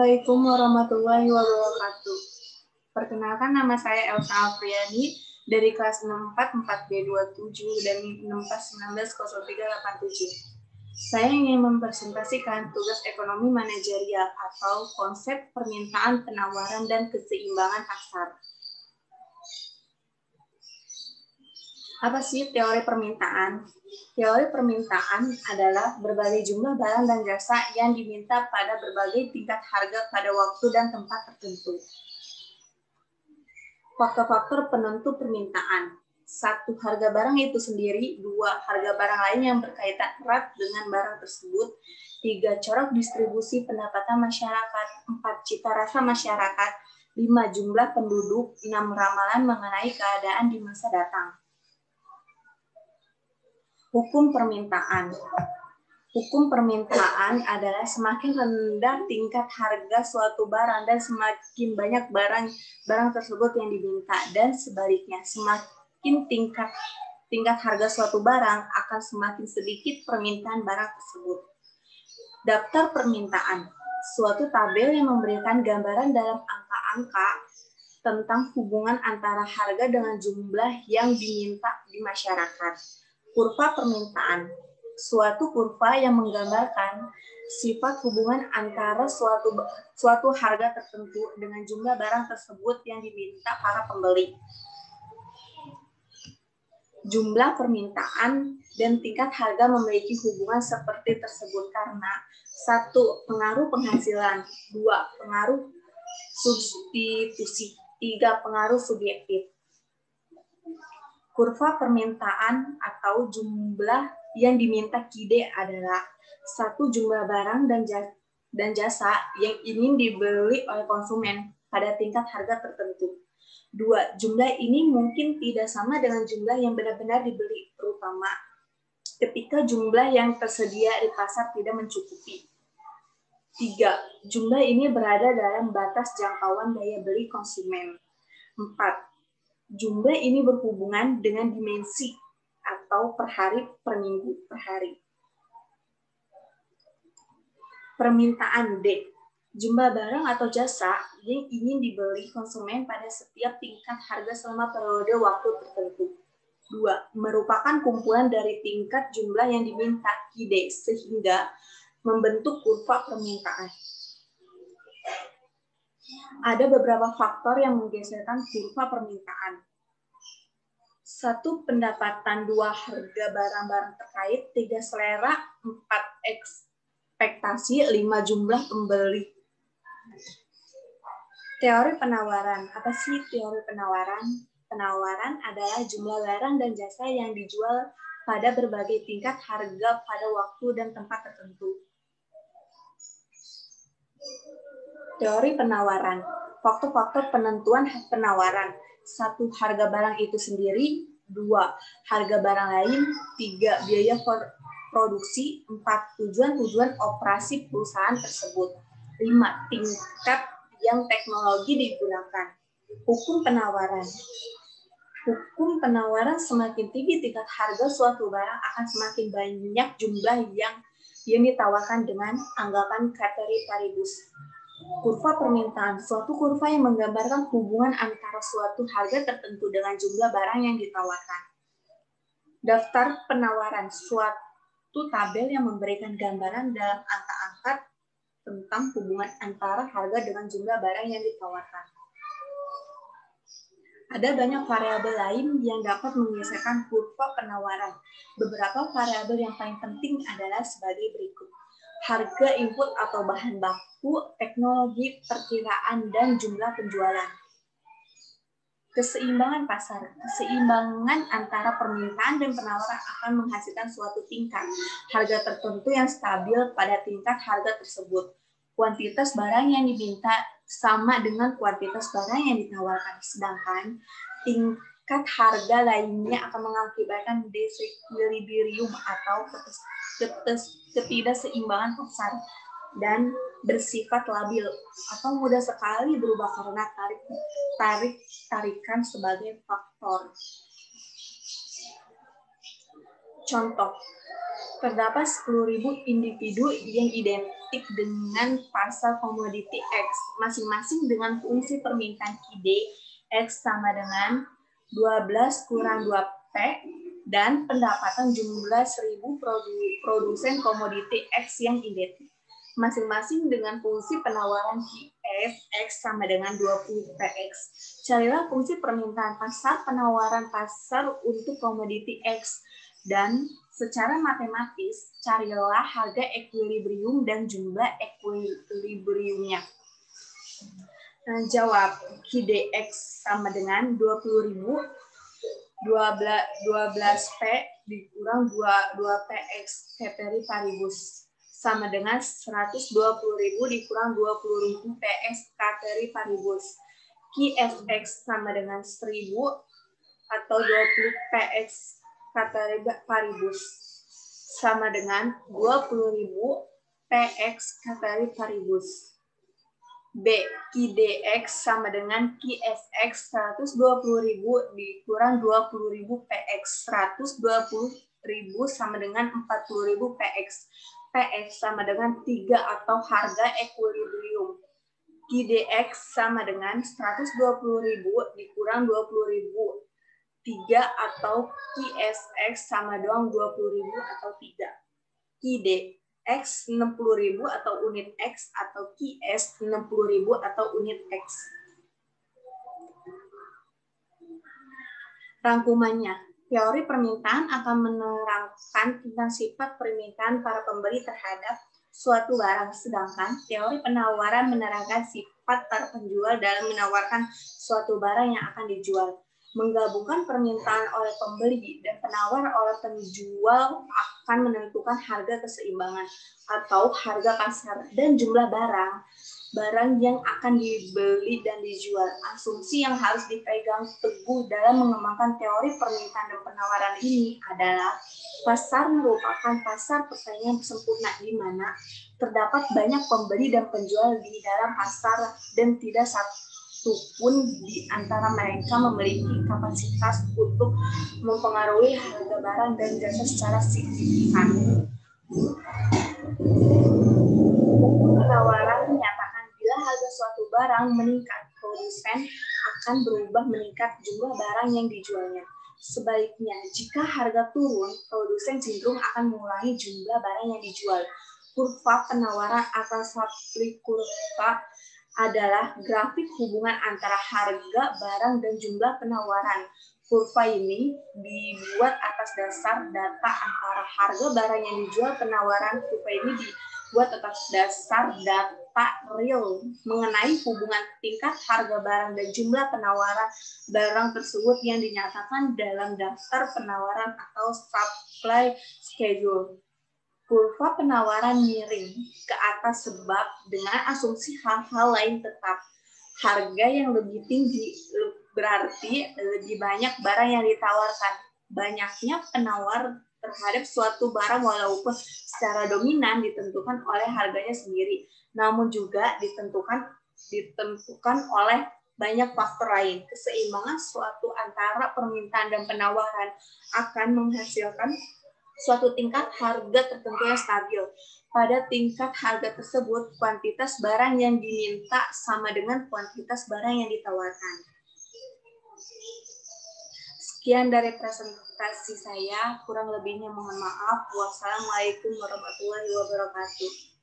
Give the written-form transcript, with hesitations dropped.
Assalamualaikum warahmatullahi wabarakatuh. Perkenalkan, nama saya Elsa Afriani dari kelas 64 4B27 dan 64190387. Saya ingin mempresentasikan tugas ekonomi manajerial atau konsep permintaan, penawaran, dan keseimbangan pasar. Apa sih teori permintaan? Teori permintaan adalah berbagai jumlah barang dan jasa yang diminta pada berbagai tingkat harga pada waktu dan tempat tertentu. Faktor-faktor penentu permintaan. 1. Harga barang itu sendiri. 2. Harga barang lain yang berkaitan erat dengan barang tersebut. 3. Corak distribusi pendapatan masyarakat. 4. Cita rasa masyarakat. 5. Jumlah penduduk. 6. Ramalan mengenai keadaan di masa datang. Hukum permintaan. Hukum permintaan adalah semakin rendah tingkat harga suatu barang dan semakin banyak barang tersebut yang diminta, dan sebaliknya semakin tingkat harga suatu barang akan semakin sedikit permintaan barang tersebut. Daftar permintaan, suatu tabel yang memberikan gambaran dalam angka-angka tentang hubungan antara harga dengan jumlah yang diminta di masyarakat. Kurva permintaan, suatu kurva yang menggambarkan sifat hubungan antara suatu harga tertentu dengan jumlah barang tersebut yang diminta para pembeli. Jumlah permintaan dan tingkat harga memiliki hubungan seperti tersebut karena 1. Pengaruh penghasilan, 2. Pengaruh substitusi, 3. Pengaruh subjektif. Kurva permintaan atau jumlah yang diminta KID adalah 1. Jumlah barang dan jasa yang ingin dibeli oleh konsumen pada tingkat harga tertentu. 2. Jumlah ini mungkin tidak sama dengan jumlah yang benar-benar dibeli, terutama ketika jumlah yang tersedia di pasar tidak mencukupi. 3. Jumlah ini berada dalam batas jangkauan daya beli konsumen. 4. Jumlah ini berhubungan dengan dimensi atau per hari, per minggu, per hari. Permintaan D. Jumlah barang atau jasa yang ingin dibeli konsumen pada setiap tingkat harga selama periode waktu tertentu. 2. Merupakan kumpulan dari tingkat jumlah yang diminta KID sehingga membentuk kurva permintaan. Ada beberapa faktor yang menggeserkan kurva permintaan. 1. Pendapatan. 2. Harga barang-barang terkait. 3. Selera. 4. Ekspektasi. 5. Jumlah pembeli. Teori penawaran. Apa sih teori penawaran? Penawaran adalah jumlah barang dan jasa yang dijual pada berbagai tingkat harga pada waktu dan tempat tertentu. Teori penawaran. Faktor-faktor penentuan penawaran. 1. Harga barang itu sendiri. 2. Harga barang lain. 3. Biaya produksi. 4. Tujuan operasi perusahaan tersebut. 5. Tingkat yang teknologi digunakan. Hukum penawaran. Hukum penawaran, semakin tinggi tingkat harga suatu barang akan semakin banyak jumlah yang ditawarkan dengan anggapan ceteris paribus. Kurva permintaan, suatu kurva yang menggambarkan hubungan antara suatu harga tertentu dengan jumlah barang yang ditawarkan. Daftar penawaran, suatu tabel yang memberikan gambaran dalam angka-angka tentang hubungan antara harga dengan jumlah barang yang ditawarkan. Ada banyak variabel lain yang dapat menggeserkan kurva penawaran. Beberapa variabel yang paling penting adalah sebagai berikut. Harga input atau bahan baku, teknologi, perkiraan, dan jumlah penjualan. Keseimbangan pasar. Keseimbangan antara permintaan dan penawaran akan menghasilkan suatu tingkat harga tertentu yang stabil pada tingkat harga tersebut. Kuantitas barang yang diminta sama dengan kuantitas barang yang ditawarkan, sedangkan tingkat harga lainnya akan mengakibatkan desequilibrium atau ketidakseimbangan pasar dan bersifat labil atau mudah sekali berubah karena tarikan sebagai faktor. Contoh, Terdapat 10.000 individu yang identik dengan pasar komoditi X, masing-masing dengan fungsi permintaan QD X sama dengan 12 kurang 2P, dan pendapatan jumlah 1.000 produsen komoditi X yang identik, masing-masing dengan fungsi penawaran QS X sama dengan 20PX. Carilah fungsi permintaan pasar penawaran pasar untuk komoditi X, dan secara matematis carilah harga ekuilibrium dan jumlah ekuilibriumnya. Nah, jawab QDX sama dengan 20.000 12P dikurang 2PX Keteri paribus sama dengan 120.000 dikurang 20.000 PS Keteri paribus. QFX sama dengan 1.000 atau 20 PX Keteri paribus sama dengan 20.000 PX Keteri paribus. B. QDX sama dengan QFX 120.000 dikurang 20.000 PX. 120.000 sama dengan 40.000 PX. PX sama dengan 3 atau harga ekuilibrium. QDX sama dengan 120.000 dikurang 20.000. 3 atau QSX sama doang 20.000 atau 3. QD X 60.000 atau unit X atau QS 60.000 atau unit X. Rangkumannya, teori permintaan akan menerangkan tentang sifat permintaan para pembeli terhadap suatu barang, sedangkan teori penawaran menerangkan sifat para penjual dalam menawarkan suatu barang yang akan dijual. Menggabungkan permintaan oleh pembeli dan penawar oleh penjual akan menentukan harga keseimbangan atau harga pasar dan jumlah barang yang akan dibeli dan dijual. Asumsi yang harus dipegang teguh dalam mengembangkan teori permintaan dan penawaran ini adalah pasar merupakan pasar persaingan sempurna di mana terdapat banyak pembeli dan penjual di dalam pasar dan tidak satu pun di antara mereka memiliki kapasitas untuk mempengaruhi harga barang dan jasa secara signifikan. Hukum penawaran menyatakan bila harga suatu barang meningkat, produsen akan berubah meningkat jumlah barang yang dijualnya. Sebaliknya, jika harga turun, produsen cenderung akan mengurangi jumlah barang yang dijual. Kurva penawaran atau supply kurva adalah grafik hubungan antara harga barang dan jumlah penawaran. Kurva ini dibuat atas dasar data antara harga barang yang dijual penawaran. Kurva ini dibuat atas dasar data real mengenai hubungan tingkat harga barang dan jumlah penawaran barang tersebut yang dinyatakan dalam daftar penawaran atau supply schedule. Kurva penawaran miring ke atas sebab dengan asumsi hal-hal lain tetap. Harga yang lebih tinggi berarti lebih banyak barang yang ditawarkan. Banyaknya penawar terhadap suatu barang walaupun secara dominan ditentukan oleh harganya sendiri, namun juga ditentukan oleh banyak faktor lain. Keseimbangan suatu antara permintaan dan penawaran akan menghasilkan suatu tingkat harga tertentu yang stabil. Pada tingkat harga tersebut, kuantitas barang yang diminta sama dengan kuantitas barang yang ditawarkan. Sekian dari presentasi saya, kurang lebihnya mohon maaf. Wassalamualaikum warahmatullahi wabarakatuh.